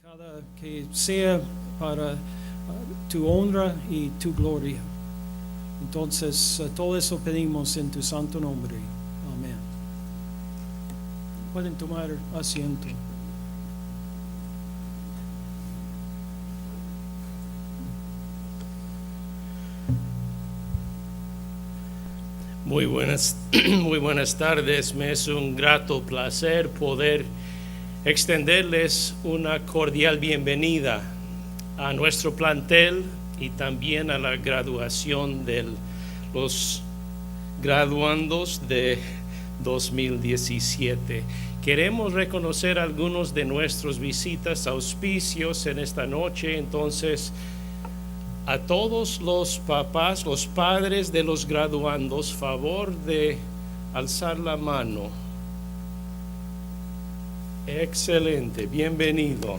cada que sea para tu honra y tu gloria. Entonces, todo eso pedimos en tu santo nombre. Amén. Pueden tomar asiento. Muy buenas tardes. Me es un grato placer poder extenderles una cordial bienvenida a nuestro plantel y también a la graduación de los graduandos de 2017. Queremos reconocer algunos de nuestros visitas, auspicios en esta noche. Entonces, a todos los papás, los padres de los graduandos, favor de alzar la mano. Excelente, bienvenido.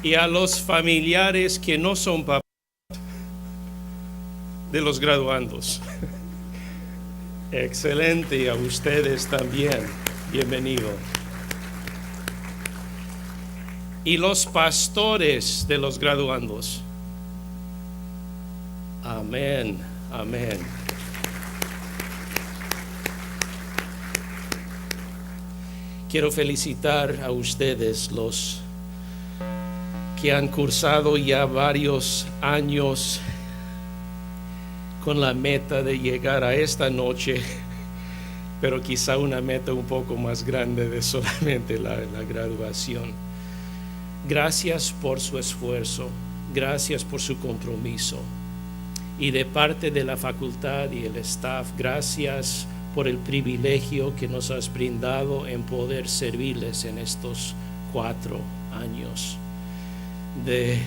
Y a los familiares que no son papás de los graduandos. Excelente, y a ustedes también, bienvenido. Y los pastores de los graduandos. Amén, amén. Quiero felicitar a ustedes, los que han cursado ya varios años con la meta de llegar a esta noche, pero quizá una meta un poco más grande de solamente la graduación. Gracias por su esfuerzo, gracias por su compromiso, y de parte de la facultad y el staff, gracias por el privilegio que nos has brindado en poder servirles en estos 4 años de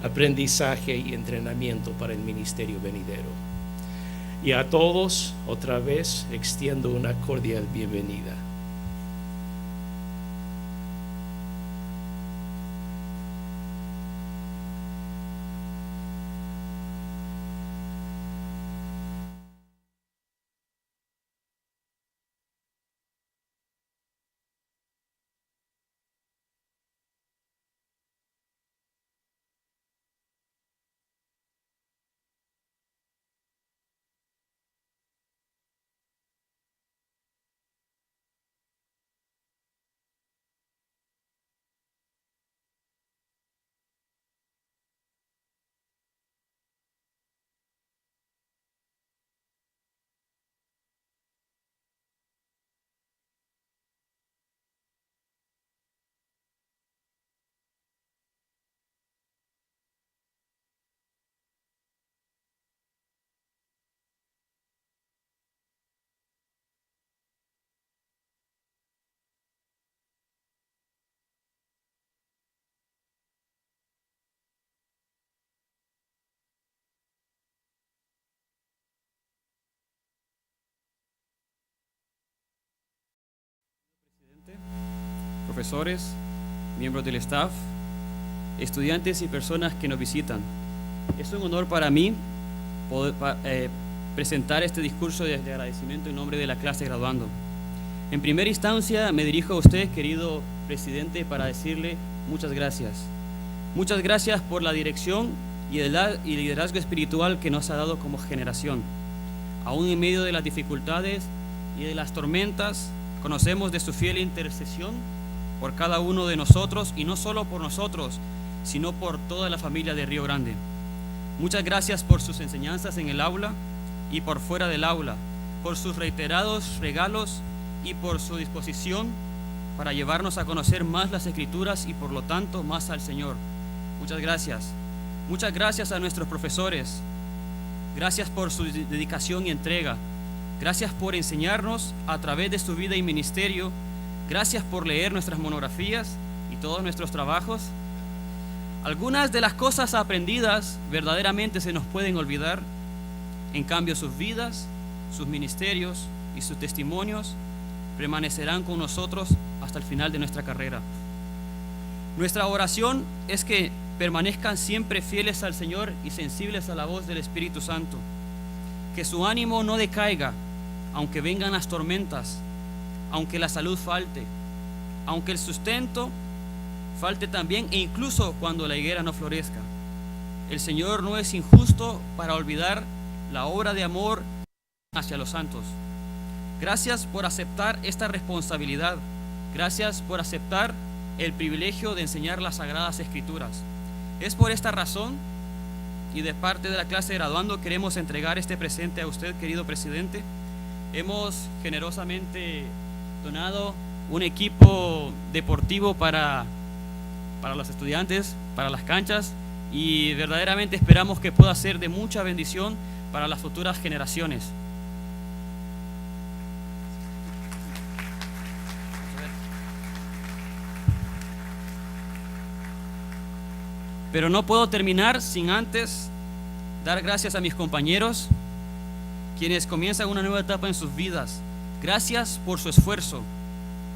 aprendizaje y entrenamiento para el ministerio venidero. Y a todos, otra vez, extiendo una cordial bienvenida. Profesores, miembros del staff, estudiantes y personas que nos visitan. Es un honor para mí poder presentar este discurso de agradecimiento en nombre de la clase graduando. En primera instancia me dirijo a usted, querido presidente, para decirle muchas gracias. Muchas gracias por la dirección y el liderazgo espiritual que nos ha dado como generación. Aún en medio de las dificultades y de las tormentas, conocemos de su fiel intercesión por cada uno de nosotros, y no solo por nosotros, sino por toda la familia de Río Grande. Muchas gracias por sus enseñanzas en el aula y por fuera del aula, por sus reiterados regalos y por su disposición para llevarnos a conocer más las Escrituras y por lo tanto más al Señor. Muchas gracias. Muchas gracias a nuestros profesores. Gracias por su dedicación y entrega. Gracias por enseñarnos a través de su vida y ministerio. Gracias por leer nuestras monografías y todos nuestros trabajos. Algunas de las cosas aprendidas verdaderamente se nos pueden olvidar. En cambio, sus vidas, sus ministerios y sus testimonios permanecerán con nosotros hasta el final de nuestra carrera. Nuestra oración es que permanezcan siempre fieles al Señor y sensibles a la voz del Espíritu Santo. Que su ánimo no decaiga, aunque vengan las tormentas, aunque la salud falte, aunque el sustento falte también, e incluso cuando la higuera no florezca. El Señor no es injusto para olvidar la obra de amor hacia los santos. Gracias por aceptar esta responsabilidad. Gracias por aceptar el privilegio de enseñar las Sagradas Escrituras. Es por esta razón y de parte de la clase de graduando queremos entregar este presente a usted, querido presidente. Hemos generosamente donado un equipo deportivo para los estudiantes, para las canchas, y verdaderamente esperamos que pueda ser de mucha bendición para las futuras generaciones. Pero no puedo terminar sin antes dar gracias a mis compañeros, quienes comienzan una nueva etapa en sus vidas. Gracias por su esfuerzo,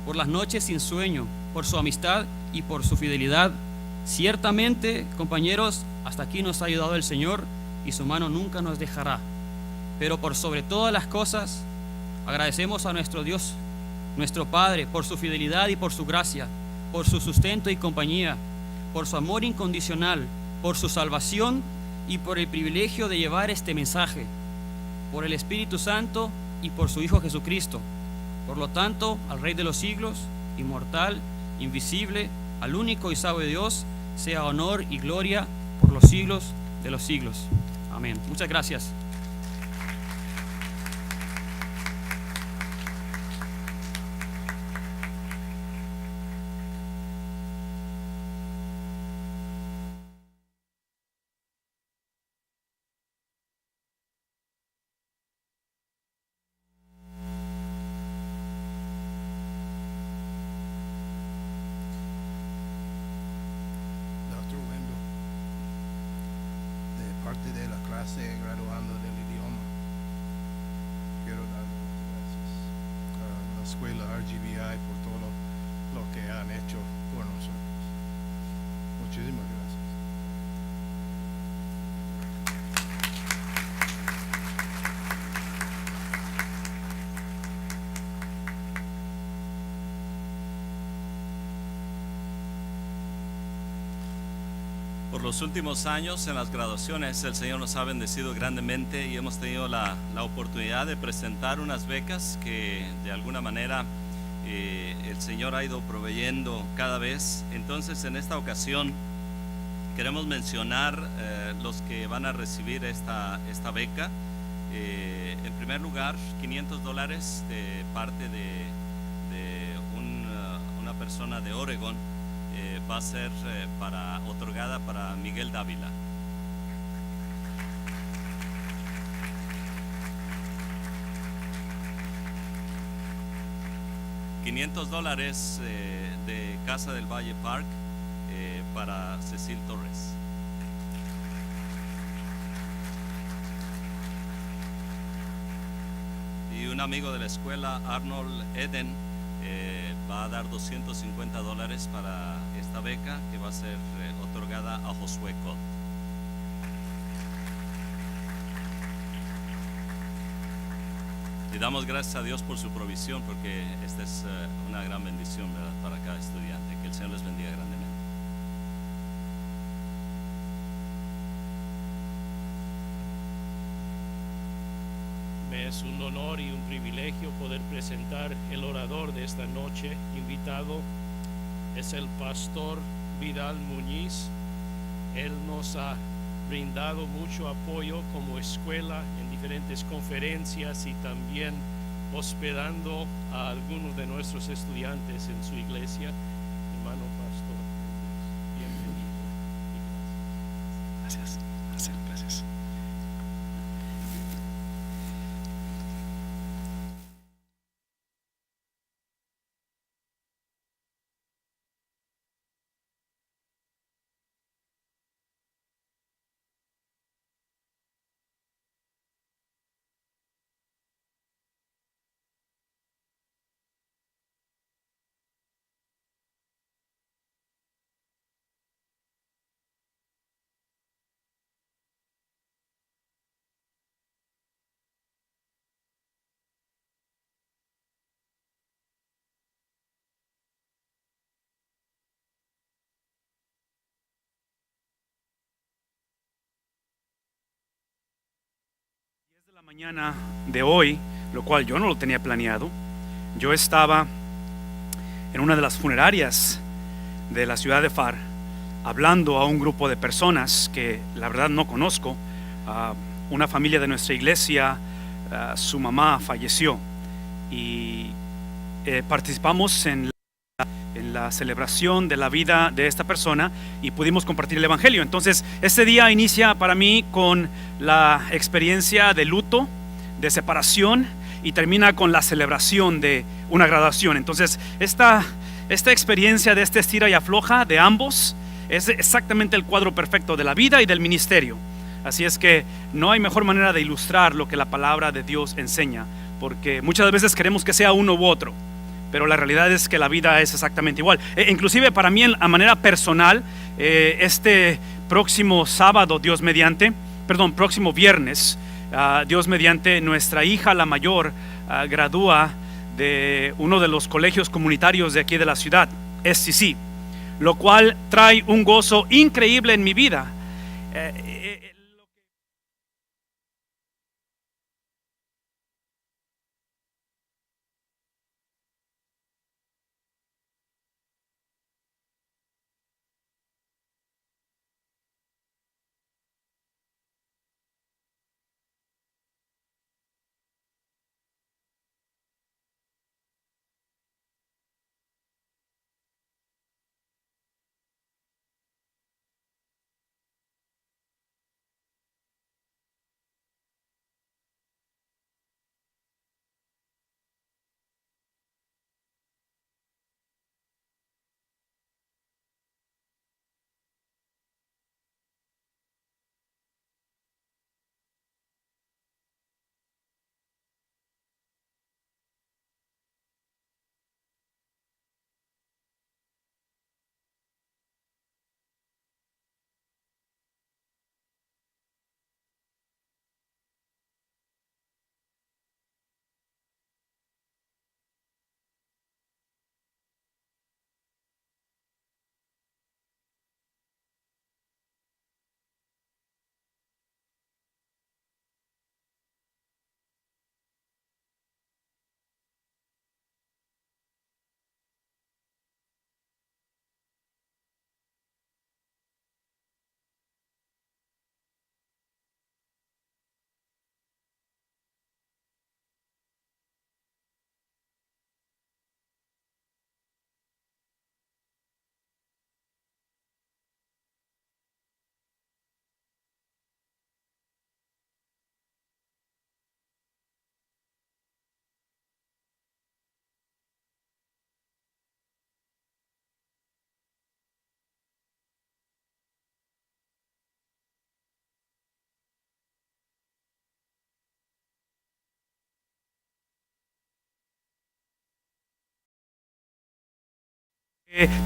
por las noches sin sueño, por su amistad y por su fidelidad. Ciertamente, compañeros, hasta aquí nos ha ayudado el Señor y su mano nunca nos dejará. Pero por sobre todas las cosas, agradecemos a nuestro Dios, nuestro Padre, por su fidelidad y por su gracia, por su sustento y compañía, por su amor incondicional, por su salvación y por el privilegio de llevar este mensaje, por el Espíritu Santo y por su Hijo Jesucristo. Por lo tanto, al Rey de los siglos, inmortal, invisible, al único y sabio Dios, sea honor y gloria por los siglos de los siglos. Amén. Muchas gracias. Dr. Wendell, de parte de la clase graduando del idioma, quiero darle las gracias a la escuela RGBI por todo lo que han hecho por nosotros. Muchísimas gracias. Por los últimos años en las graduaciones el Señor nos ha bendecido grandemente y hemos tenido la oportunidad de presentar unas becas que de alguna manera el Señor ha ido proveyendo cada vez. Entonces en esta ocasión queremos mencionar los que van a recibir esta beca. En primer lugar, $500 de parte de una persona de Oregon. Va a ser otorgada para Miguel Dávila. $500 de Casa del Valle Park para Cecil Torres. Y un amigo de la escuela, Arnold Eden, va a dar $250 para esta beca que va a ser otorgada a Josué Cott. Y damos gracias a Dios por su provisión, porque esta es una gran bendición, ¿verdad?, para cada estudiante. Que el Señor les bendiga grandemente. Me es un honor y un privilegio poder presentar el orador de esta noche. Invitado es el pastor Vidal Muñiz. Él nos ha brindado mucho apoyo como escuela en diferentes conferencias y también hospedando a algunos de nuestros estudiantes en su iglesia. Hermano pastor, bienvenido y gracias. Gracias. Mañana de hoy, lo cual yo no lo tenía planeado, yo estaba en una de las funerarias de la ciudad de Far, hablando a un grupo de personas que la verdad no conozco. Una familia de nuestra iglesia, su mamá falleció y participamos en la celebración de la vida de esta persona y pudimos compartir el evangelio. Entonces este día inicia para mí con la experiencia de luto, de separación, y termina con la celebración de una graduación. Entonces esta experiencia de este estira y afloja de ambos es exactamente el cuadro perfecto de la vida y del ministerio. Así es que no hay mejor manera de ilustrar lo que la palabra de Dios enseña, porque muchas veces queremos que sea uno u otro, pero la realidad es que la vida es exactamente igual. Inclusive para mí, a manera personal, este próximo sábado, próximo viernes, Dios mediante, nuestra hija, la mayor, gradúa de uno de los colegios comunitarios de aquí de la ciudad, SCC, lo cual trae un gozo increíble en mi vida.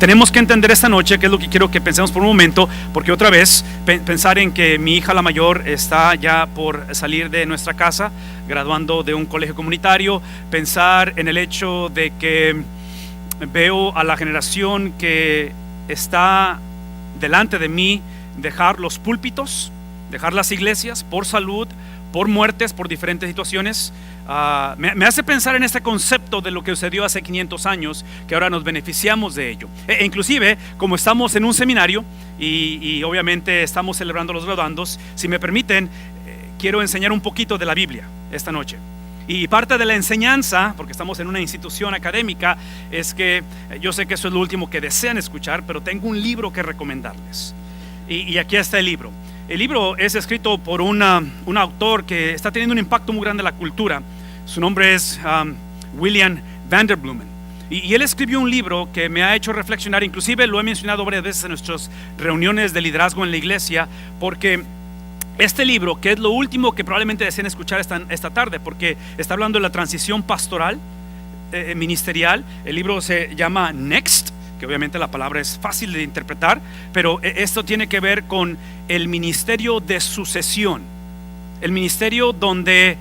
Tenemos que entender esta noche, que es lo que quiero que pensemos por un momento, porque otra vez pensar en que mi hija la mayor está ya por salir de nuestra casa, graduando de un colegio comunitario, pensar en el hecho de que veo a la generación que está delante de mí dejar los púlpitos, dejar las iglesias por salud, por muertes, por diferentes situaciones. Me hace pensar en este concepto de lo que sucedió hace 500 años, que ahora nos beneficiamos de ello. Inclusive, como estamos en un seminario y obviamente estamos celebrando los graduandos, si me permiten, quiero enseñar un poquito de la Biblia esta noche. Y parte de la enseñanza, porque estamos en una institución académica, es que yo sé que eso es lo último que desean escuchar, pero tengo un libro que recomendarles. Y aquí está el libro. El libro es escrito por un autor que está teniendo un impacto muy grande en la cultura. Su nombre es William Vanderbloemen. Y él escribió un libro que me ha hecho reflexionar. Inclusive lo he mencionado varias veces en nuestras reuniones de liderazgo en la iglesia, porque este libro, que es lo último que probablemente deseen escuchar esta tarde, porque está hablando de la transición pastoral, ministerial. El libro se llama Next, que obviamente la palabra es fácil de interpretar, pero esto tiene que ver con el ministerio de sucesión, el ministerio donde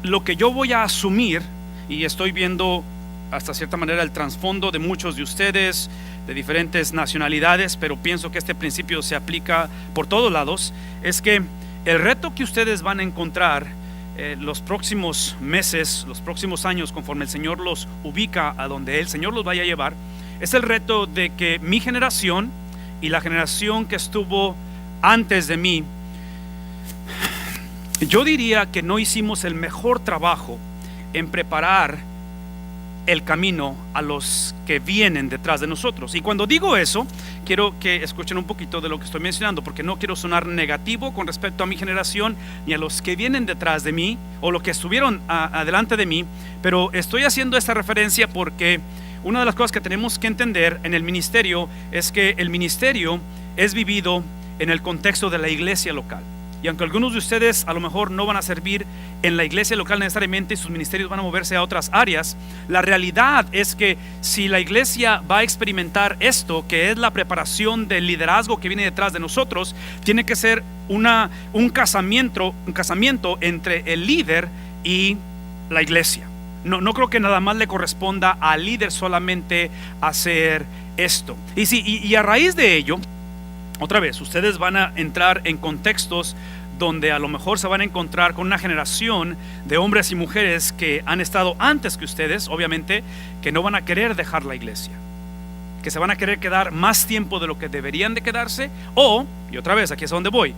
lo que yo voy a asumir, y estoy viendo hasta cierta manera el trasfondo de muchos de ustedes de diferentes nacionalidades, pero pienso que este principio se aplica por todos lados, es que el reto que ustedes van a encontrar los próximos meses, los próximos años, conforme el Señor los ubica a donde el Señor los vaya a llevar, es el reto de que mi generación y la generación que estuvo antes de mí, yo diría que no hicimos el mejor trabajo en preparar el camino a los que vienen detrás de nosotros. Y cuando digo eso, quiero que escuchen un poquito de lo que estoy mencionando, porque no quiero sonar negativo con respecto a mi generación ni a los que vienen detrás de mí o los que estuvieron adelante de mí, pero estoy haciendo esta referencia porque una de las cosas que tenemos que entender en el ministerio es que el ministerio es vivido en el contexto de la iglesia local. Y aunque algunos de ustedes a lo mejor no van a servir en la iglesia local necesariamente y sus ministerios van a moverse a otras áreas, la realidad es que si la iglesia va a experimentar esto, que es la preparación del liderazgo que viene detrás de nosotros, tiene que ser un casamiento entre el líder y la iglesia. No creo que nada más le corresponda al líder solamente hacer esto. Y a raíz de ello, otra vez, ustedes van a entrar en contextos donde a lo mejor se van a encontrar con una generación de hombres y mujeres que han estado antes que ustedes, obviamente, que no van a querer dejar la iglesia, que se van a querer quedar más tiempo de lo que deberían de quedarse, y otra vez, aquí es a donde voy,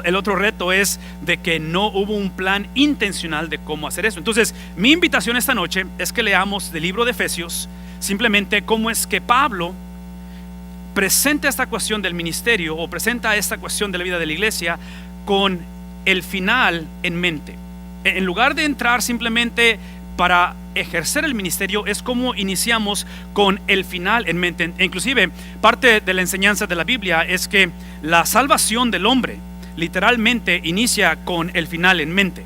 el otro reto es de que no hubo un plan intencional de cómo hacer eso. Entonces, mi invitación esta noche es que leamos del libro de Efesios, simplemente cómo es que Pablo presenta esta cuestión del ministerio o presenta esta cuestión de la vida de la iglesia con el final en mente. En lugar de entrar simplemente para ejercer el ministerio, es como iniciamos con el final en mente. Inclusive parte de la enseñanza de la Biblia es que la salvación del hombre literalmente inicia con el final en mente.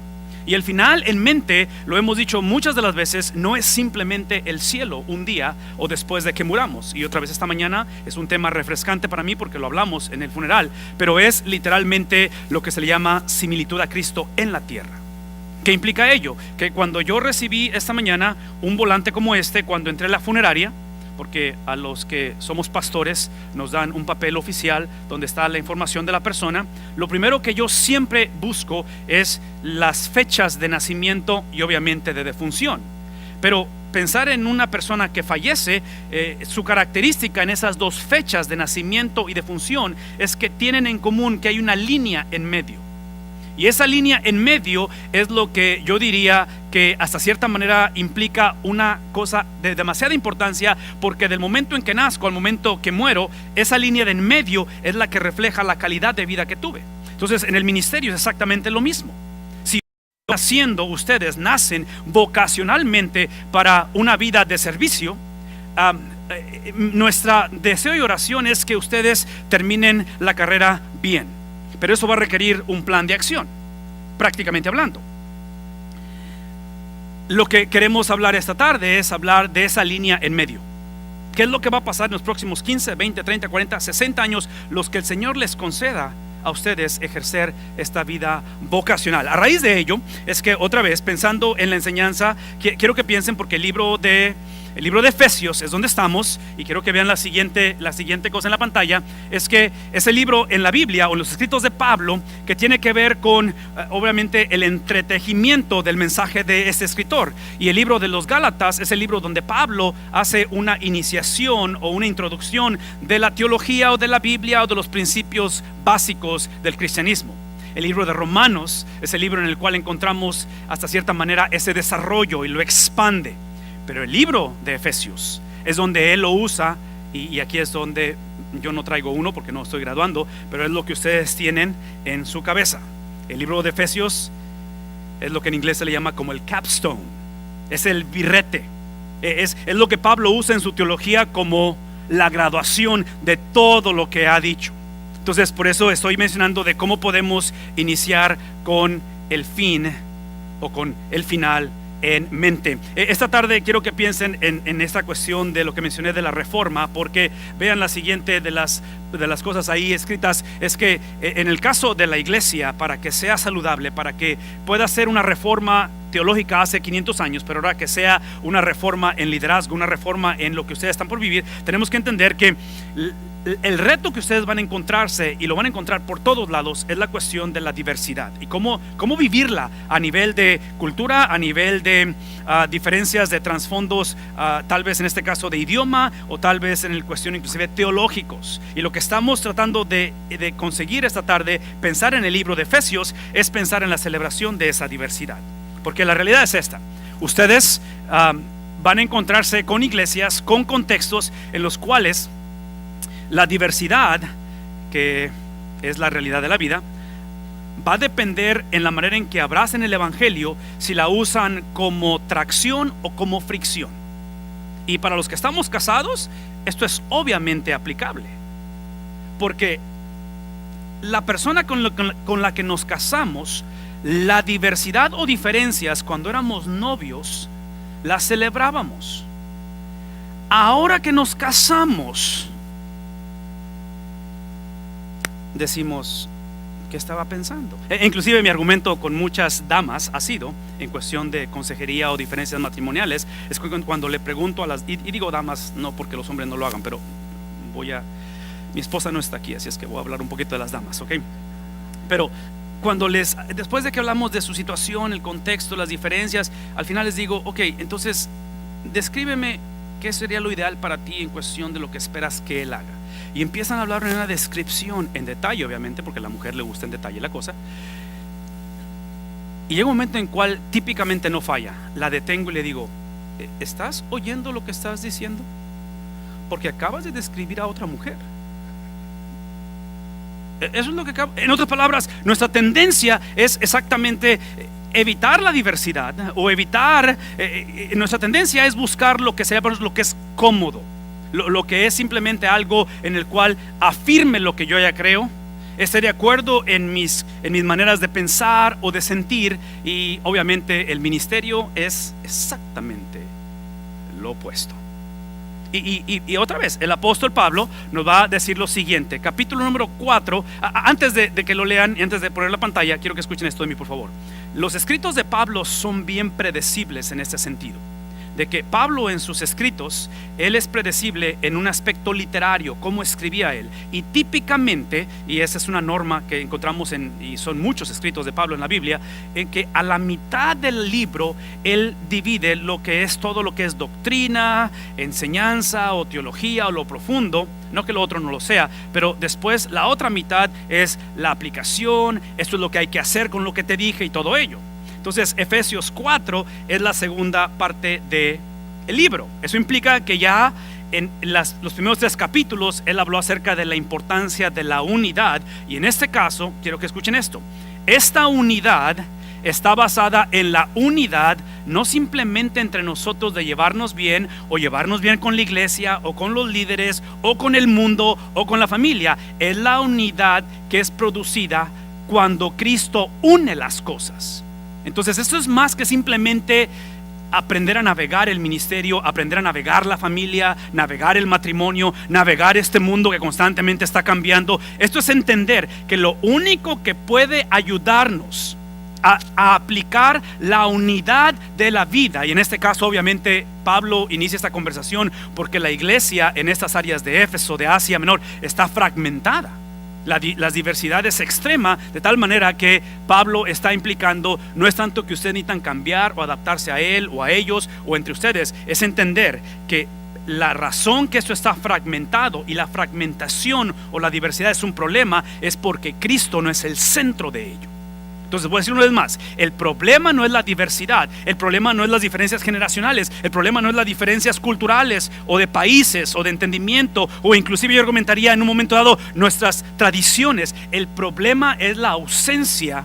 Y el final en mente, lo hemos dicho muchas de las veces, no es simplemente el cielo un día o después de que muramos. Y otra vez esta mañana es un tema refrescante para mí porque lo hablamos en el funeral, pero es literalmente lo que se le llama similitud a Cristo en la tierra. ¿Qué implica ello? Que cuando yo recibí esta mañana un volante como este, cuando entré a la funeraria, porque a los que somos pastores nos dan un papel oficial donde está la información de la persona, lo primero que yo siempre busco es las fechas de nacimiento y obviamente de defunción. Pero pensar en una persona que fallece, su característica en esas dos fechas de nacimiento y defunción es que tienen en común que hay una línea en medio. Y esa línea en medio es lo que yo diría que hasta cierta manera implica una cosa de demasiada importancia, porque del momento en que nazco al momento que muero, esa línea de en medio es la que refleja la calidad de vida que tuve. Entonces en el ministerio es exactamente lo mismo. Si naciendo ustedes nacen vocacionalmente para una vida de servicio, nuestra deseo y oración es que ustedes terminen la carrera bien. Pero eso va a requerir un plan de acción, prácticamente hablando. Lo que queremos hablar esta tarde es hablar de esa línea en medio. ¿Qué es lo que va a pasar en los próximos 15, 20, 30, 40, 60 años, los que el Señor les conceda a ustedes ejercer esta vida vocacional? A raíz de ello es que otra vez, pensando en la enseñanza, quiero que piensen, porque el libro de Efesios es donde estamos, y quiero que vean la siguiente cosa en la pantalla. Es que es el libro en la Biblia o en los escritos de Pablo que tiene que ver con obviamente el entretejimiento del mensaje de este escritor. Y el libro de los Gálatas es el libro donde Pablo hace una iniciación o una introducción de la teología o de la Biblia o de los principios básicos del cristianismo. El libro de Romanos es el libro en el cual encontramos hasta cierta manera ese desarrollo y lo expande. Pero el libro de Efesios es donde él lo usa, y aquí es donde yo no traigo uno porque no estoy graduando, pero es lo que ustedes tienen en su cabeza. El libro de Efesios es lo que en inglés se le llama como el capstone, es el birrete, es lo que Pablo usa en su teología como la graduación de todo lo que ha dicho. Entonces por eso estoy mencionando de cómo podemos iniciar con el fin o con el final en mente. Esta tarde quiero que piensen en esta cuestión de lo que mencioné de la reforma, porque vean la siguiente de las de las cosas ahí escritas es que en el caso de la iglesia, para que sea saludable, para que pueda ser una reforma teológica hace 500 años, pero ahora que sea una reforma en liderazgo, una reforma en lo que ustedes están por vivir, tenemos que entender que el reto que ustedes van a encontrarse, y lo van a encontrar por todos lados, es la cuestión de la diversidad y cómo vivirla a nivel de cultura, a nivel de diferencias de trasfondos, tal vez en este caso de idioma, o tal vez en el cuestión inclusive teológicos. Y lo que estamos tratando de conseguir esta tarde, pensar en el libro de Efesios, es pensar en la celebración de esa diversidad, porque la realidad es esta: ustedes van a encontrarse con iglesias, con contextos en los cuales la diversidad, que es la realidad de la vida, va a depender en la manera en que abracen el evangelio, si la usan como tracción o como fricción. Y para los que estamos casados, esto es obviamente aplicable, porque la persona con la que nos casamos, la diversidad o diferencias cuando éramos novios las celebrábamos. Ahora que nos casamos, decimos, ¿qué estaba pensando? Inclusive mi argumento con muchas damas ha sido, en cuestión de consejería o diferencias matrimoniales, es cuando le pregunto a las, y digo damas no porque los hombres no lo hagan, pero mi esposa no está aquí, así es que voy a hablar un poquito de las damas, ¿ok? Pero después de que hablamos de su situación, el contexto, las diferencias, al final les digo, ok, entonces descríbeme qué sería lo ideal para ti en cuestión de lo que esperas que él haga. Y empiezan a hablar en una descripción en detalle, obviamente, porque a la mujer le gusta en detalle la cosa. Y llega un momento en cual típicamente no falla. La detengo y le digo, ¿estás oyendo lo que estás diciendo? Porque acabas de describir a otra mujer. Eso es lo que en otras palabras, nuestra tendencia es exactamente evitar la diversidad, o evitar, nuestra tendencia es buscar lo que sea, lo que es cómodo, lo que es simplemente algo en el cual afirme lo que yo ya creo, esté de acuerdo en mis maneras de pensar o de sentir. Y obviamente el ministerio es exactamente lo opuesto. Y otra vez, el apóstol Pablo nos va a decir lo siguiente, capítulo número 4, antes de que lo lean y antes de poner la pantalla, quiero que escuchen esto de mí, por favor. Los escritos de Pablo son bien predecibles en este sentido, de que Pablo en sus escritos, él es predecible en un aspecto literario, cómo escribía él. Y típicamente, y esa es una norma que encontramos y son muchos escritos de Pablo en la Biblia, en que a la mitad del libro él divide lo que es todo lo que es doctrina, enseñanza o teología o lo profundo. No que lo otro no lo sea, pero después la otra mitad es la aplicación, esto es lo que hay que hacer con lo que te dije y todo ello. Entonces Efesios 4 es la segunda parte del libro. Eso implica que ya en los primeros 3 capítulos él habló acerca de la importancia de la unidad. Y en este caso, quiero que escuchen esto, esta unidad está basada en la unidad no simplemente entre nosotros de llevarnos bien, o llevarnos bien con la iglesia, o con los líderes, o con el mundo, o con la familia. Es la unidad que es producida cuando Cristo une las cosas. Entonces esto es más que simplemente aprender a navegar el ministerio, aprender a navegar la familia, navegar el matrimonio, navegar este mundo que constantemente está cambiando. Esto es entender que lo único que puede ayudarnos a aplicar la unidad de la vida, y en este caso obviamente Pablo inicia esta conversación porque la iglesia en estas áreas de Éfeso, de Asia Menor, está fragmentada. La diversidad es extrema, de tal manera que Pablo está implicando, no es tanto que ustedes necesitan cambiar o adaptarse a él o a ellos o entre ustedes, es entender que la razón que esto está fragmentado y la fragmentación o la diversidad es un problema, es porque Cristo no es el centro de ello. Entonces voy a decir una vez más, el problema no es la diversidad, el problema no es las diferencias generacionales, el problema no es las diferencias culturales o de países o de entendimiento, o inclusive yo argumentaría en un momento dado nuestras tradiciones. El problema es la ausencia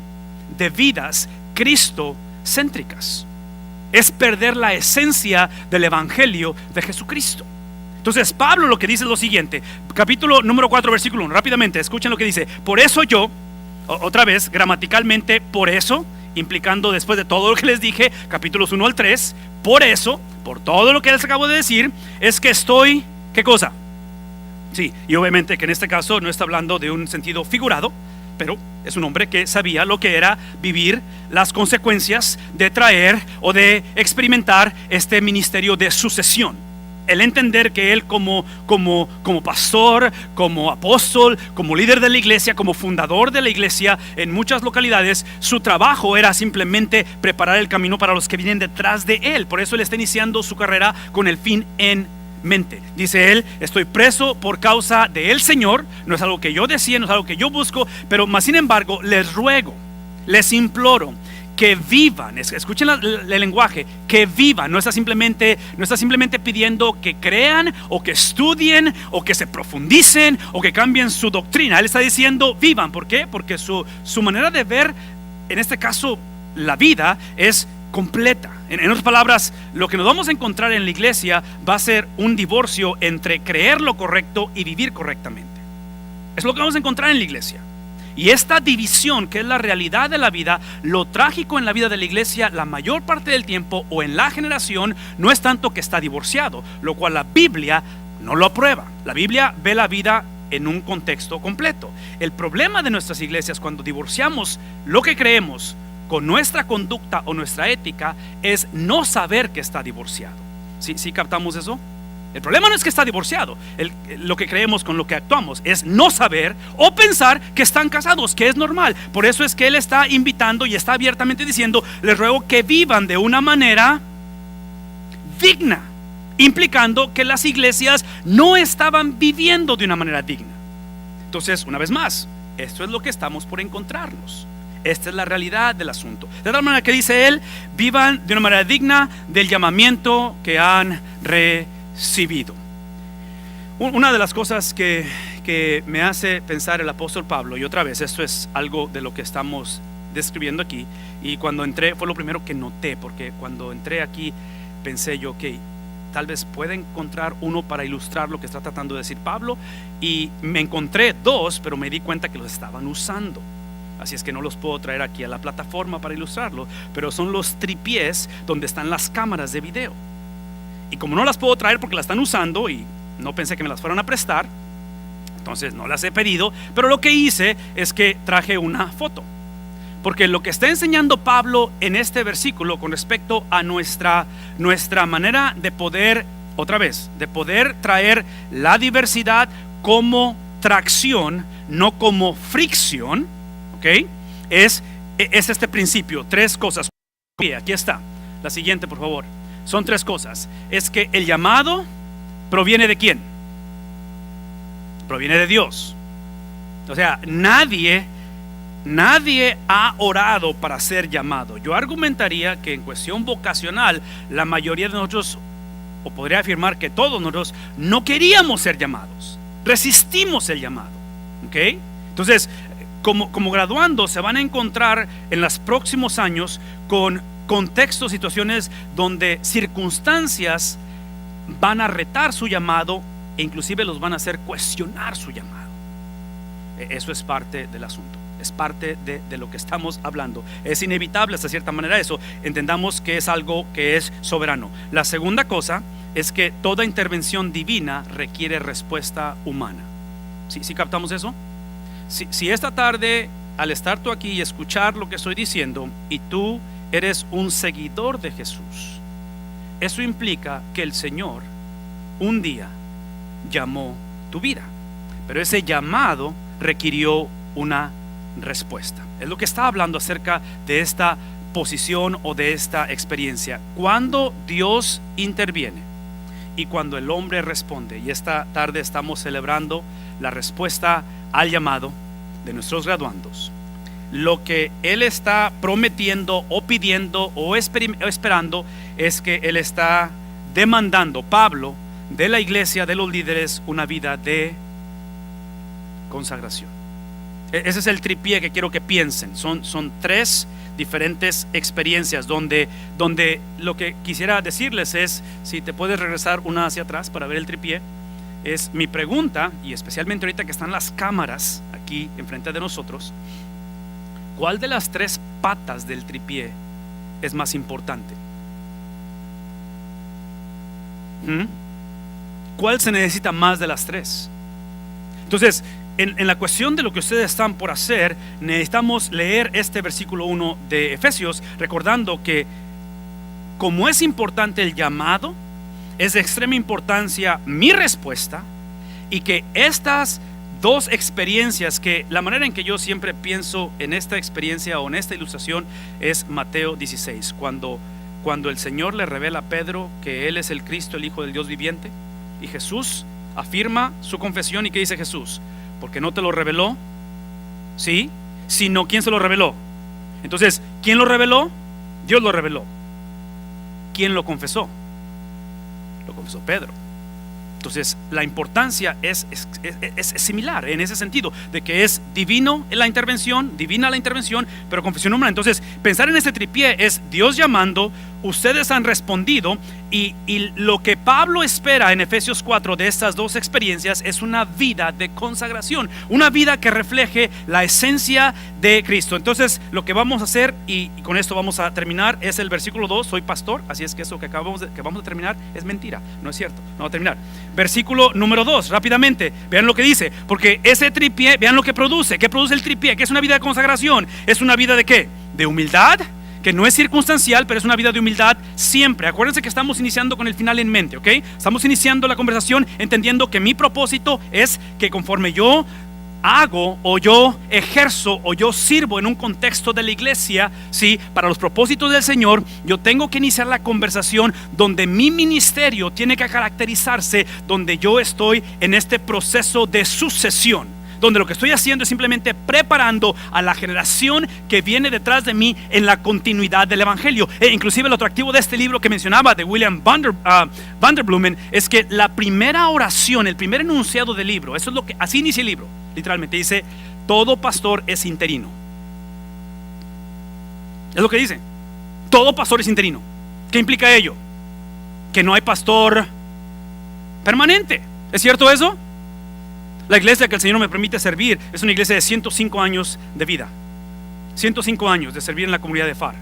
de vidas cristocéntricas, es perder la esencia del evangelio de Jesucristo. Entonces Pablo lo que dice es lo siguiente, capítulo número 4 versículo 1, rápidamente escuchen lo que dice. Por eso yo, otra vez gramaticalmente, por eso, implicando después de todo lo que les dije, capítulos 1 al 3, por eso, por todo lo que les acabo de decir, es que estoy, ¿qué cosa? Sí, y obviamente que en este caso no está hablando de un sentido figurado, pero es un hombre que sabía lo que era vivir las consecuencias de traer o de experimentar este ministerio de sucesión. El entender que él como pastor, como apóstol, como líder de la iglesia, como fundador de la iglesia en muchas localidades, su trabajo era simplemente preparar el camino para los que vienen detrás de él. Por eso él está iniciando su carrera con el fin en mente. Dice él: estoy preso por causa del Señor. No es algo que yo decía, no es algo que yo busco, pero más sin embargo les ruego, les imploro que vivan. Escuchen el lenguaje, que vivan. No está simplemente pidiendo que crean o que estudien o que se profundicen o que cambien su doctrina. Él está diciendo vivan. ¿Por qué? Porque su manera de ver, en este caso la vida, es completa. En otras palabras, lo que nos vamos a encontrar en la iglesia va a ser un divorcio entre creer lo correcto y vivir correctamente. Es lo que vamos a encontrar en la iglesia. Y esta división, que es la realidad de la vida, lo trágico en la vida de la iglesia la mayor parte del tiempo o en la generación, no es tanto que está divorciado, lo cual la Biblia no lo aprueba. La Biblia ve la vida en un contexto completo. El problema de nuestras iglesias cuando divorciamos lo que creemos con nuestra conducta o nuestra ética es no saber que está divorciado. ¿Sí captamos eso? El problema no es que está divorciado. Lo que creemos con lo que actuamos es no saber o pensar que están casados, que es normal. Por eso es que él está invitando y está abiertamente diciendo: les ruego que vivan de una manera digna, implicando que las iglesias no estaban viviendo de una manera digna. Entonces, una vez más, esto es lo que estamos por encontrarnos. Esta es la realidad del asunto. De tal manera que dice él: vivan de una manera digna del llamamiento que han recibido. Una de las cosas que me hace pensar el apóstol Pablo, y otra vez esto es algo de lo que estamos describiendo aquí, y cuando entré fue lo primero que noté, porque cuando entré aquí pensé yo que tal vez pueda encontrar uno para ilustrar lo que está tratando de decir Pablo, y me encontré dos, pero me di cuenta que los estaban usando. Así es que no los puedo traer aquí a la plataforma para ilustrarlo, pero son los tripiés donde están las cámaras de video. Y como no las puedo traer porque las están usando y no pensé que me las fueran a prestar, entonces no las he pedido, pero lo que hice es que traje una foto. Porque lo que está enseñando Pablo en este versículo con respecto a nuestra manera de poder, otra vez, de poder traer la diversidad como tracción, no como fricción, ¿ok? Es este principio, tres cosas. Aquí está, la siguiente por favor. Son tres cosas. Es que el llamado proviene ¿de quién? Proviene de Dios. O sea, nadie ha orado para ser llamado. Yo argumentaría que en cuestión vocacional la mayoría de nosotros, o podría afirmar que todos nosotros, no queríamos ser llamados. Resistimos el llamado, ¿ok? Entonces, como graduando se van a encontrar en los próximos años con contextos, situaciones donde circunstancias van a retar su llamado e inclusive los van a hacer cuestionar su llamado. Eso es parte del asunto, es parte de lo que estamos hablando. Es inevitable hasta cierta manera eso. Entendamos que es algo que es soberano. La segunda cosa es que toda intervención divina requiere respuesta humana. ¿Sí captamos eso? Si esta tarde, al estar tú aquí y escuchar lo que estoy diciendo, y tú eres un seguidor de Jesús, eso implica que el Señor un día llamó tu vida, pero ese llamado requirió una respuesta. Es lo que está hablando acerca de esta posición o de esta experiencia. Cuando Dios interviene y cuando el hombre responde, y esta tarde estamos celebrando la respuesta al llamado de nuestros graduandos, lo que Él está prometiendo o pidiendo o esperando es que Él está demandando, Pablo, de la iglesia, de los líderes, una vida de consagración. Ese es el tripié que quiero que piensen. Son tres diferentes experiencias donde lo que quisiera decirles es, si te puedes regresar una hacia atrás para ver el tripié, es mi pregunta, y especialmente ahorita que están las cámaras aquí enfrente de nosotros: ¿cuál de las tres patas del tripié es más importante? ¿Cuál se necesita más de las tres? Entonces, en la cuestión de lo que ustedes están por hacer, necesitamos leer este versículo 1 de Efesios, recordando que como es importante el llamado, es de extrema importancia mi respuesta, y que estas dos experiencias, que la manera en que yo siempre pienso en esta experiencia o en esta ilustración es Mateo 16, cuando el Señor le revela a Pedro que Él es el Cristo, el Hijo del Dios viviente, y Jesús afirma su confesión. ¿Y qué dice Jesús? Porque no te lo reveló, ¿sí? Sino ¿quién se lo reveló? Entonces, ¿quién lo reveló? Dios lo reveló. ¿Quién lo confesó? Lo confesó Pedro. Entonces, la importancia es similar en ese sentido, de que es divina la intervención, pero confesión humana. Entonces, pensar en este tripié es Dios llamando, ustedes han respondido, y lo que Pablo espera en Efesios 4 de estas dos experiencias es una vida de consagración, una vida que refleje la esencia de Cristo. Entonces, lo que vamos a hacer, y con esto vamos a terminar, es el versículo 2, soy pastor, así es que eso que vamos a terminar es mentira, no es cierto, no va a terminar. Versículo número 2, rápidamente, vean lo que dice, porque ese tripié, vean lo que produce. ¿Qué produce el tripié? ¿Qué es una vida de consagración? ¿Es una vida de qué? De humildad, que no es circunstancial, pero es una vida de humildad siempre. Acuérdense que estamos iniciando con el final en mente, ¿ok? Estamos iniciando la conversación entendiendo que mi propósito es que conforme yo hago o yo ejerzo o yo sirvo en un contexto de la iglesia, ¿sí? Para los propósitos del Señor, yo tengo que iniciar la conversación donde mi ministerio tiene que caracterizarse, donde yo estoy en este proceso de sucesión, donde lo que estoy haciendo es simplemente preparando a la generación que viene detrás de mí en la continuidad del evangelio. Inclusive lo atractivo de este libro que mencionaba de William Vanderbloemen es que la primera oración, el primer enunciado del libro, eso es lo que, así inicia el libro, literalmente dice: todo pastor es interino. Es lo que dice, todo pastor es interino. ¿Qué implica ello? Que no hay pastor permanente. ¿Es cierto eso? La iglesia que el Señor me permite servir es una iglesia de 105 años de vida, 105 años de servir en la comunidad de FAR,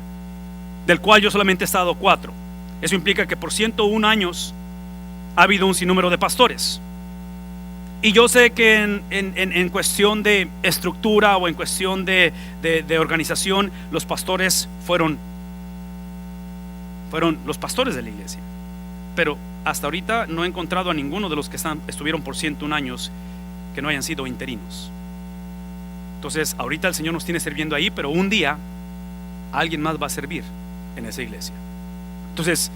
del cual yo solamente he estado 4. Eso implica que por 101 años ha habido un sinnúmero de pastores. Y yo sé que en cuestión de estructura o en cuestión de organización, los pastores fueron los pastores de la iglesia. Pero hasta ahorita no he encontrado a ninguno de los que estuvieron por 101 años que no hayan sido interinos. Entonces, ahorita el Señor nos tiene sirviendo ahí, pero un día alguien más va a servir en esa iglesia. Entonces,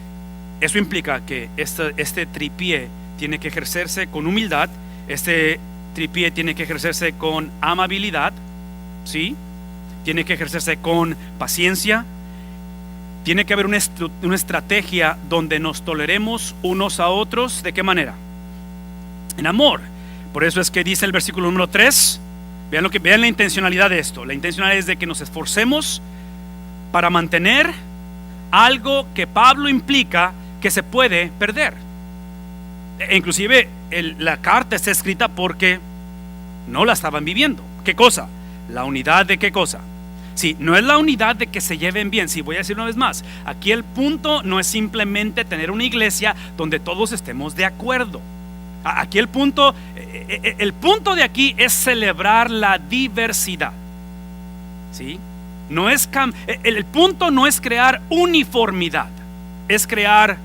eso implica que este tripié tiene que ejercerse con humildad, este tripié tiene que ejercerse con amabilidad, ¿sí? Tiene que ejercerse con paciencia. Tiene que haber una estrategia donde nos toleremos unos a otros. ¿De qué manera? En amor. Por eso es que dice el versículo número 3, vean la intencionalidad de esto. La intencionalidad es de que nos esforcemos para mantener algo que Pablo implica que se puede perder. Inclusive la carta está escrita porque no la estaban viviendo. ¿Qué cosa? La unidad de qué cosa. Sí, no es la unidad de que se lleven bien. Sí, voy a decir una vez más, aquí el punto no es simplemente tener una iglesia donde todos estemos de acuerdo. Aquí el punto de aquí es celebrar la diversidad, ¿sí? El punto no es crear uniformidad, es crear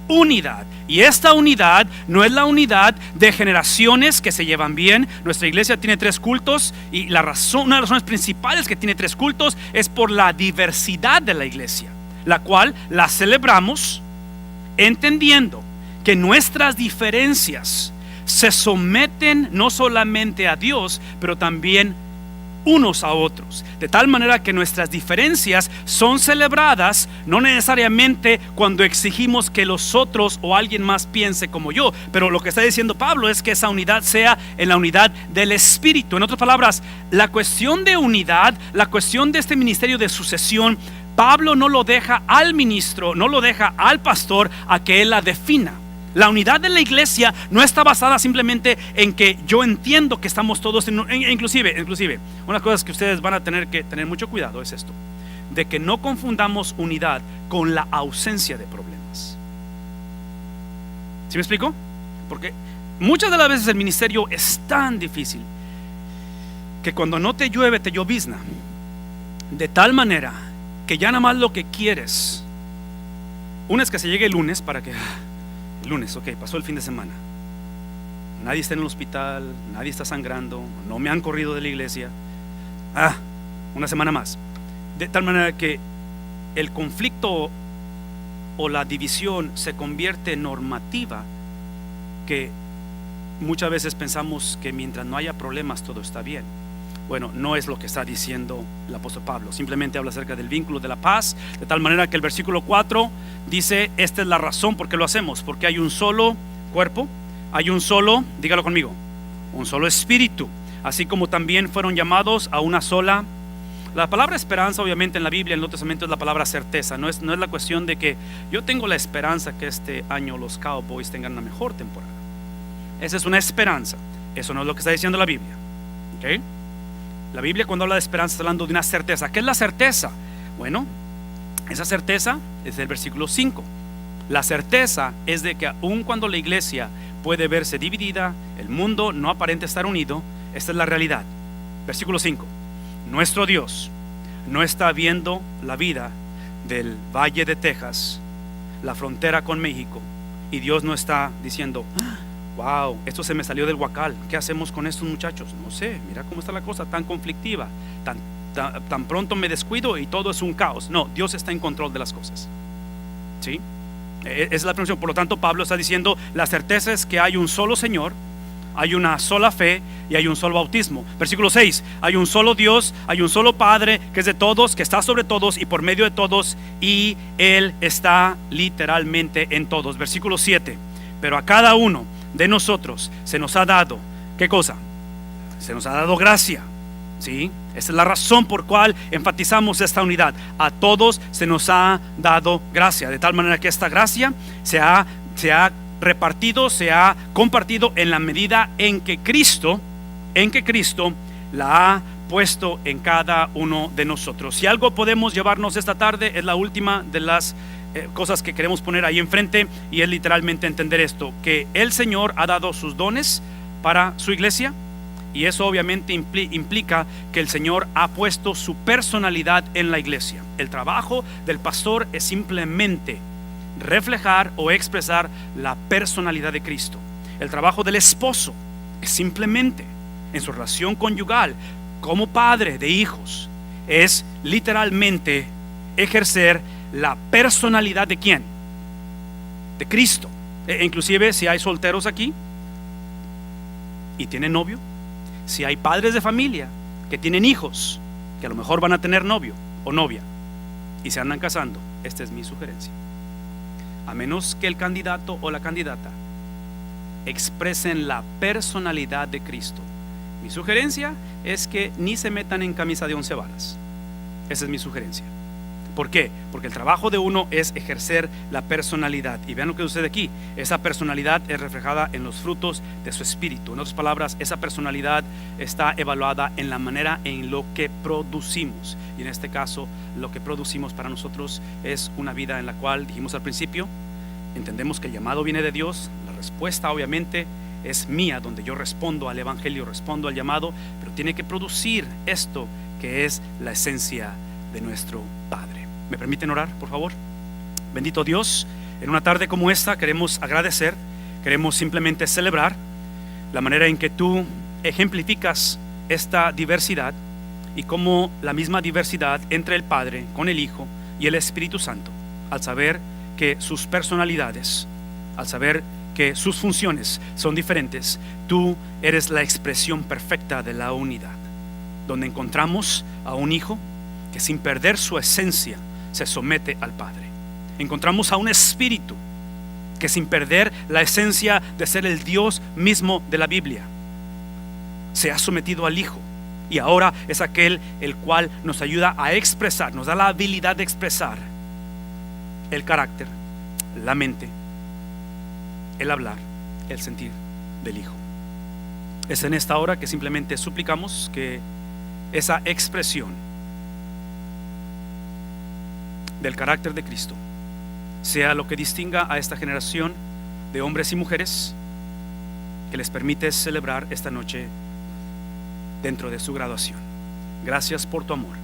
unidad. Y esta unidad no es la unidad de generaciones que se llevan bien. Nuestra iglesia tiene 3 cultos y una de las razones principales que tiene 3 cultos es por la diversidad de la iglesia, la cual la celebramos entendiendo que nuestras diferencias se someten no solamente a Dios, pero también unos a otros, de tal manera que nuestras diferencias son celebradas no necesariamente cuando exigimos que los otros o alguien más piense como yo, pero lo que está diciendo Pablo es que esa unidad sea en la unidad del Espíritu. En otras palabras, la cuestión de unidad, la cuestión de este ministerio de sucesión, Pablo no lo deja al ministro, no lo deja al pastor a que él la defina. La unidad de la iglesia no está basada simplemente en que yo entiendo que estamos todos inclusive, una cosa que ustedes van a tener que tener mucho cuidado es esto, de que no confundamos unidad con la ausencia de problemas. ¿Sí me explico? Porque muchas de las veces el ministerio es tan difícil que cuando no te llueve te llovizna, de tal manera que ya nada más lo que quieres, una es que se llegue el lunes para que el lunes, ok, pasó el fin de semana, nadie está en el hospital, nadie está sangrando, no me han corrido de la iglesia, una semana más, de tal manera que el conflicto o la división se convierte en normativa, que muchas veces pensamos que mientras no haya problemas todo está bien. Bueno, no es lo que está diciendo el apóstol Pablo, simplemente habla acerca del vínculo de la paz, de tal manera que el versículo 4 dice: esta es la razón por qué lo hacemos, porque hay un solo cuerpo, hay un solo, dígalo conmigo, un solo espíritu, así como también fueron llamados a una sola. La palabra esperanza, obviamente en la Biblia, en el Nuevo Testamento, es la palabra certeza. No es la cuestión de que yo tengo la esperanza que este año los Cowboys tengan una mejor temporada. Esa es una esperanza, eso no es lo que está diciendo la Biblia, ¿ok? La Biblia, cuando habla de esperanza, está hablando de una certeza. ¿Qué es la certeza? Bueno, esa certeza es del versículo 5. La certeza es de que aun cuando la iglesia puede verse dividida, el mundo no aparenta estar unido, esta es la realidad. Versículo 5: nuestro Dios no está viendo la vida del Valle de Texas, la frontera con México, y Dios no está diciendo: wow, esto se me salió del huacal, ¿qué hacemos con estos muchachos? No sé, mira cómo está la cosa, tan conflictiva, tan pronto me descuido y todo es un caos. No, Dios está en control de las cosas, ¿sí? Esa es la pronunciación. Por lo tanto, Pablo está diciendo: la certeza es que hay un solo Señor, hay una sola fe y hay un solo bautismo. Versículo 6: hay un solo Dios, hay un solo Padre que es de todos, que está sobre todos y por medio de todos, y Él está literalmente en todos. Versículo 7: pero a cada uno de nosotros se nos ha dado, ¿qué cosa? Se nos ha dado gracia, ¿sí? Esa es la razón por cual enfatizamos esta unidad. A todos se nos ha dado gracia, de tal manera que esta gracia se ha repartido, se ha compartido en la medida en que Cristo la ha puesto en cada uno de nosotros. Si algo podemos llevarnos esta tarde, es la última de las cosas que queremos poner ahí enfrente, y es literalmente entender esto: que el Señor ha dado sus dones para su iglesia, y eso obviamente implica que el Señor ha puesto su personalidad en la iglesia. El trabajo del pastor es simplemente reflejar o expresar la personalidad de Cristo. El trabajo del esposo es simplemente, en su relación conyugal, como padre de hijos, es literalmente ejercer la personalidad de ¿quién? De Cristo. Inclusive si hay solteros aquí y tienen novio, si hay padres de familia que tienen hijos que a lo mejor van a tener novio o novia y se andan casando, esta es mi sugerencia: a menos que el candidato o la candidata expresen la personalidad de Cristo, mi sugerencia es que ni se metan en camisa de 11 varas. Esa es mi sugerencia. ¿Por qué? Porque el trabajo de uno es ejercer la personalidad. Y vean lo que sucede aquí: esa personalidad es reflejada en los frutos de su espíritu. En otras palabras, esa personalidad está evaluada en la manera en lo que producimos. Y en este caso, lo que producimos para nosotros es una vida en la cual, dijimos al principio, entendemos que el llamado viene de Dios. La respuesta obviamente es mía, donde yo respondo al evangelio, respondo al llamado, pero tiene que producir esto que es la esencia de nuestro Padre. ¿Me permiten orar, por favor? Bendito Dios, en una tarde como esta queremos agradecer, queremos simplemente celebrar la manera en que tú ejemplificas esta diversidad, y cómo la misma diversidad entre el Padre con el Hijo y el Espíritu Santo, al saber que sus personalidades, al saber que sus funciones son diferentes, tú eres la expresión perfecta de la unidad, donde encontramos a un Hijo que sin perder su esencia se somete al Padre. Encontramos a un Espíritu que sin perder la esencia de ser el Dios mismo de la Biblia, se ha sometido al Hijo, y ahora es aquel el cual nos ayuda a expresar, nos da la habilidad de expresar el carácter, la mente, el hablar, el sentir del Hijo. Es en esta hora que simplemente suplicamos que esa expresión del carácter de Cristo sea lo que distinga a esta generación de hombres y mujeres que les permite celebrar esta noche dentro de su graduación. Gracias por tu amor.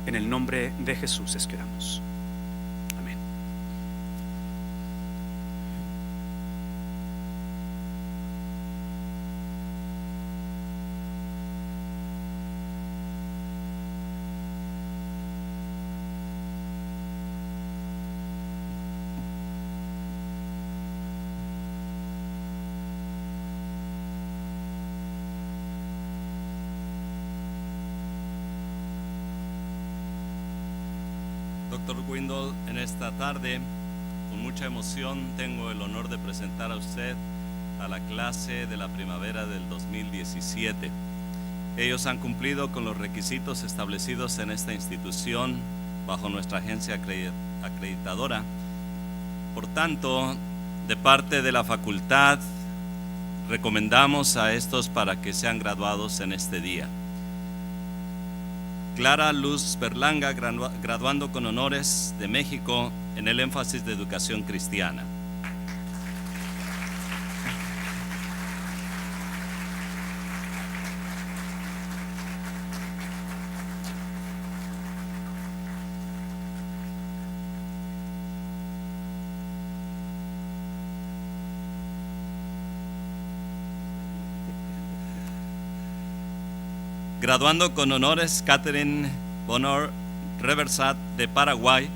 En el nombre de Jesús es que oramos. Amén. Doctor Windle, en esta tarde, con mucha emoción, tengo el honor de presentar a usted a la clase de la primavera del 2017. Ellos han cumplido con los requisitos establecidos en esta institución bajo nuestra agencia acreditadora. Por tanto, de parte de la facultad, recomendamos a estos para que sean graduados en este día. Clara Luz Berlanga, graduando con honores de México en el énfasis de educación cristiana. Graduando con honores Catherine Bonor Reversat de Paraguay,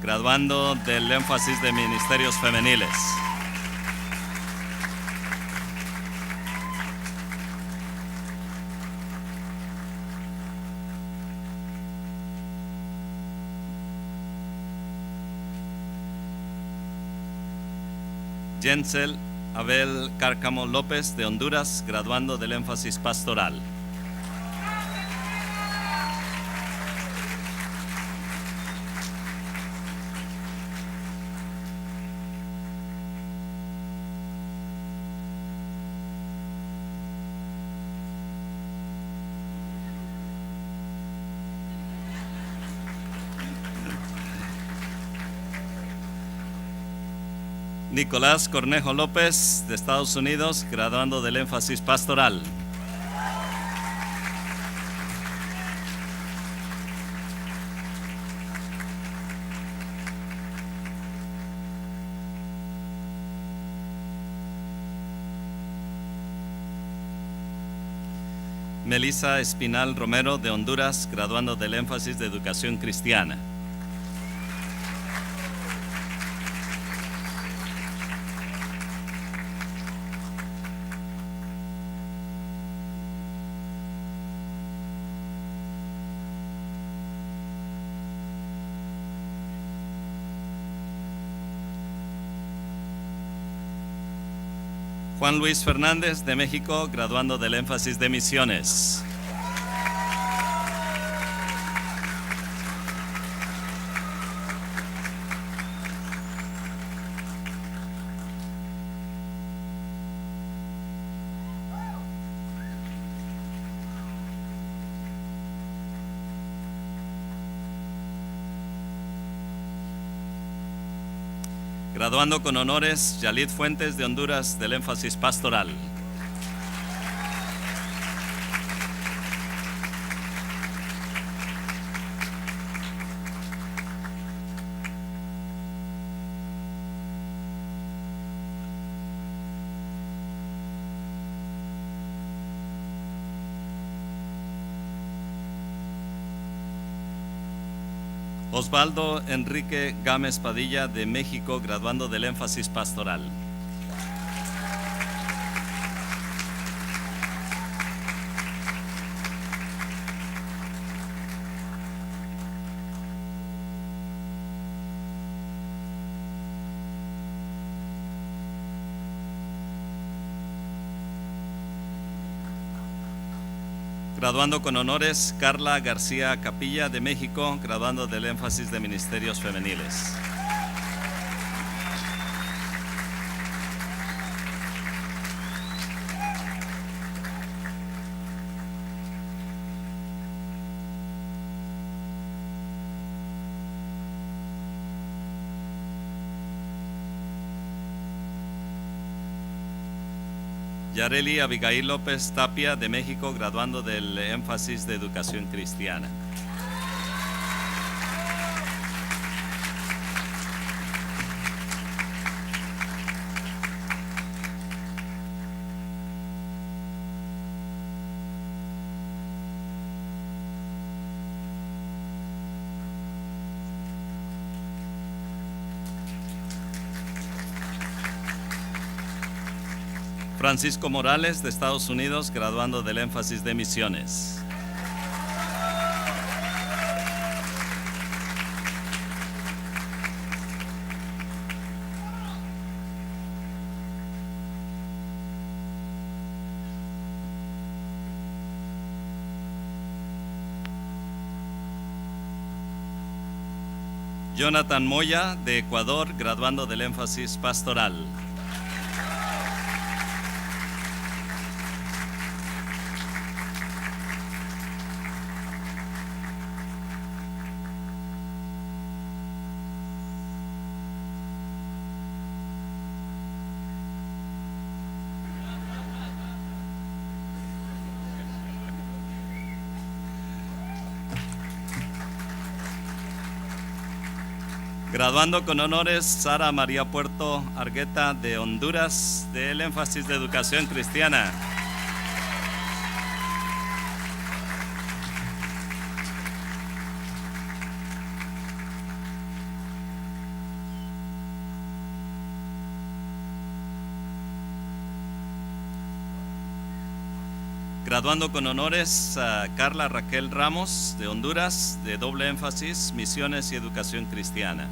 graduando del énfasis de ministerios femeniles. Jensel Abel Cárcamo López de Honduras, graduando del énfasis pastoral. Nicolás Cornejo López de Estados Unidos, graduando del énfasis pastoral. Melissa Espinal Romero de Honduras, graduando del énfasis de educación cristiana. Juan Luis Fernández de México, graduando del énfasis de misiones. Graduando con honores, Yalit Fuentes de Honduras, del énfasis pastoral. Osvaldo Enrique Gámez Padilla de México, graduando del énfasis pastoral. Graduando con honores, Carla García Capilla de México, graduando del énfasis de ministerios femeniles. Yareli Abigail López Tapia de México, graduando del énfasis de educación cristiana. Francisco Morales de Estados Unidos, graduando del énfasis de misiones. Jonathan Moya de Ecuador, graduando del énfasis pastoral. Graduando con honores, Sara María Puerto Argueta de Honduras, del énfasis de educación cristiana. Graduando con honores a Carla Raquel Ramos de Honduras, de doble énfasis, misiones y educación cristiana.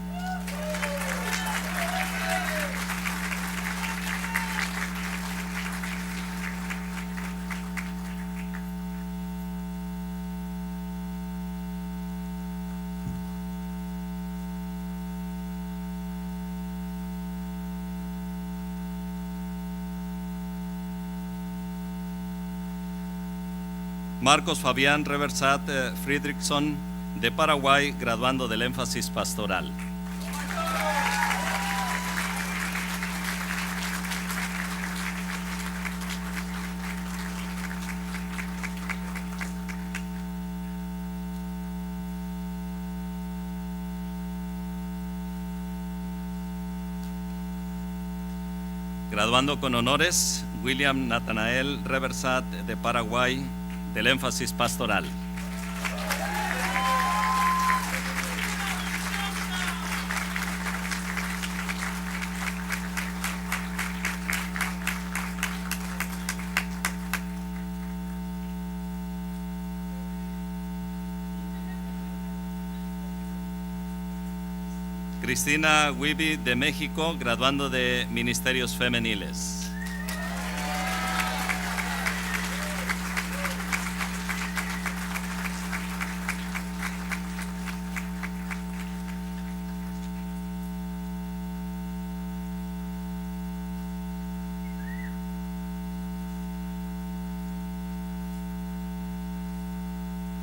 Marcos Fabián Reversat Friedrichson de Paraguay, graduando del énfasis pastoral. Graduando con honores, William Nathanael Reversat de Paraguay, del énfasis pastoral. Cristina Wibi de México, graduando de Ministerios Femeniles.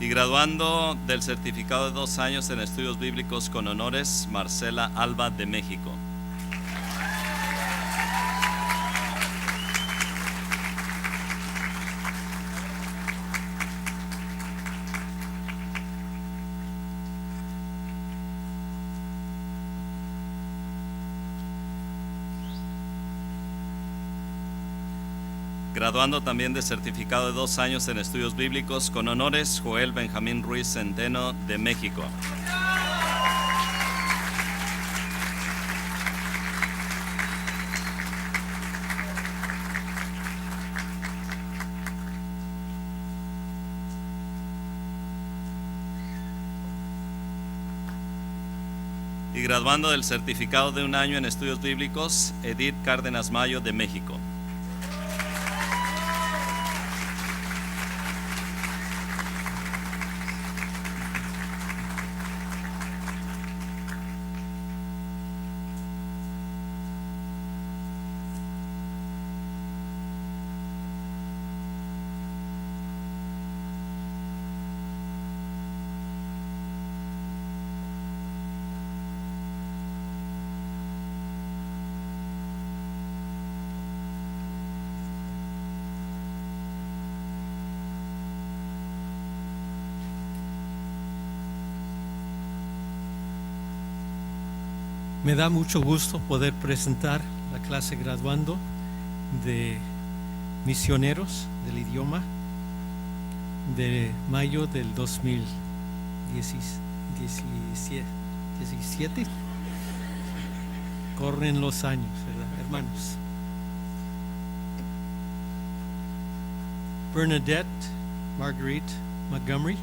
Y graduando del certificado de 2 años en estudios bíblicos con honores, Marcela Alba de México. Graduando también de certificado de 2 años en estudios bíblicos con honores, Joel Benjamín Ruiz Centeno de México. Y graduando del certificado de 1 año en estudios bíblicos, Edith Cárdenas Mayo de México. Me da mucho gusto poder presentar la clase graduando de misioneros del idioma de mayo del 2017. Corren los años, ¿verdad, hermanos? Bernadette Marguerite Montgomery.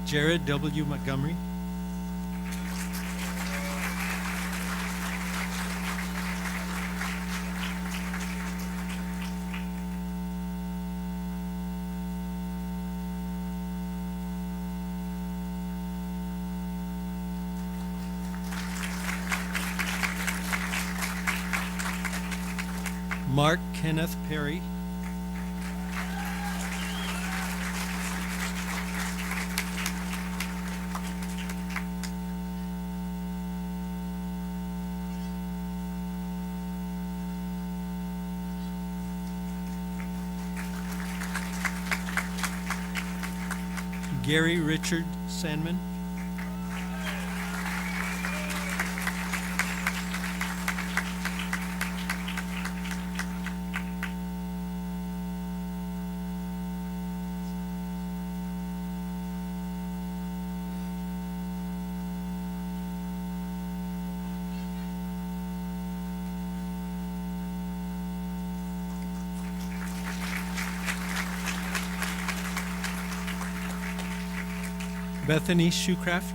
Jared W. Montgomery. Mark Kenneth Perry. Gary Richard Sandman. Bethany Shoecraft.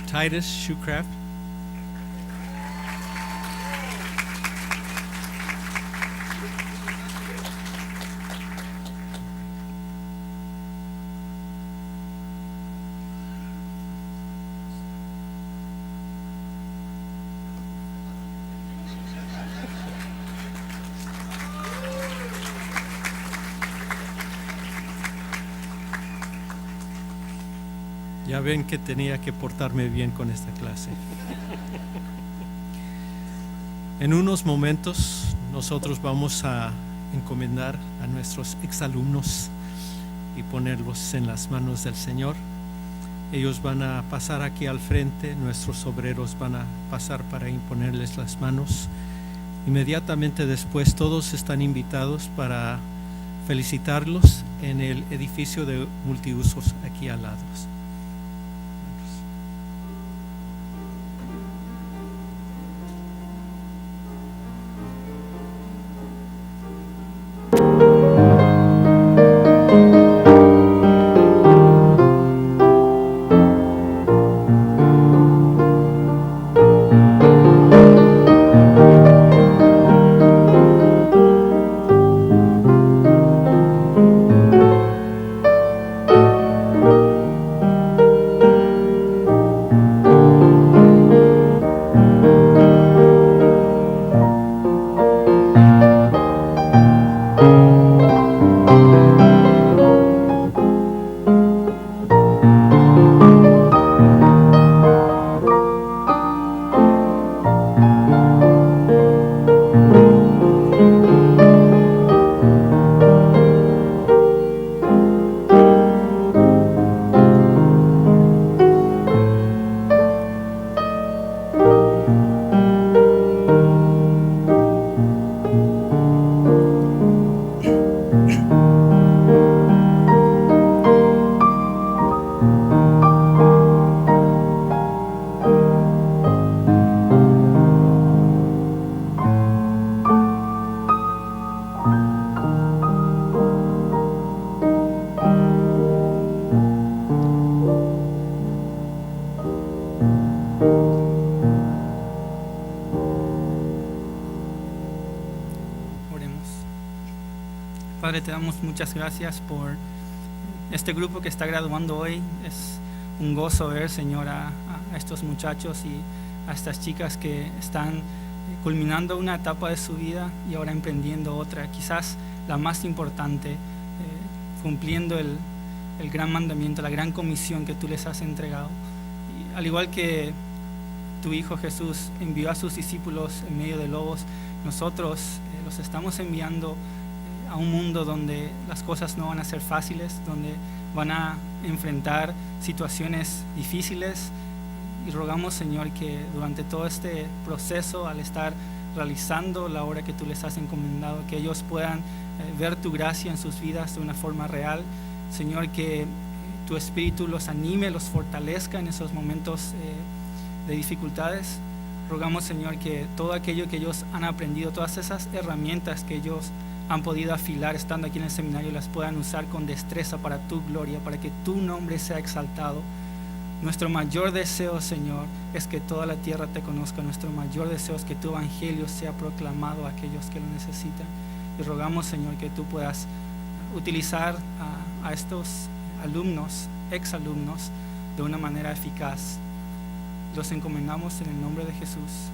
Titus Shoecraft. Ya ven que tenía que portarme bien con esta clase. En unos momentos nosotros vamos a encomendar a nuestros exalumnos y ponerlos en las manos del Señor. Ellos van a pasar aquí al frente, nuestros obreros van a pasar para imponerles las manos. Inmediatamente después todos están invitados para felicitarlos en el edificio de multiusos aquí al lado. Padre, te damos muchas gracias por este grupo que está graduando hoy. Es un gozo ver, Señor, a estos muchachos y a estas chicas que están culminando una etapa de su vida y ahora emprendiendo otra, quizás la más importante, cumpliendo el gran mandamiento, la gran comisión que tú les has entregado. Y al igual que tu Hijo Jesús envió a sus discípulos en medio de lobos, nosotros los estamos enviando a un mundo donde las cosas no van a ser fáciles, donde van a enfrentar situaciones difíciles, y rogamos, Señor, que durante todo este proceso, al estar realizando la obra que tú les has encomendado, que ellos puedan ver tu gracia en sus vidas de una forma real. Señor, que tu Espíritu los anime, los fortalezca en esos momentos de dificultades. Rogamos, Señor, que todo aquello que ellos han aprendido, todas esas herramientas que ellos han podido afilar estando aquí en el seminario, las puedan usar con destreza para tu gloria, para que tu nombre sea exaltado. Nuestro mayor deseo, Señor, es que toda la tierra te conozca. Nuestro mayor deseo es que tu evangelio sea proclamado a aquellos que lo necesitan. Y rogamos, Señor, que tú puedas utilizar a estos alumnos, exalumnos, de una manera eficaz. Los encomendamos en el nombre de Jesús.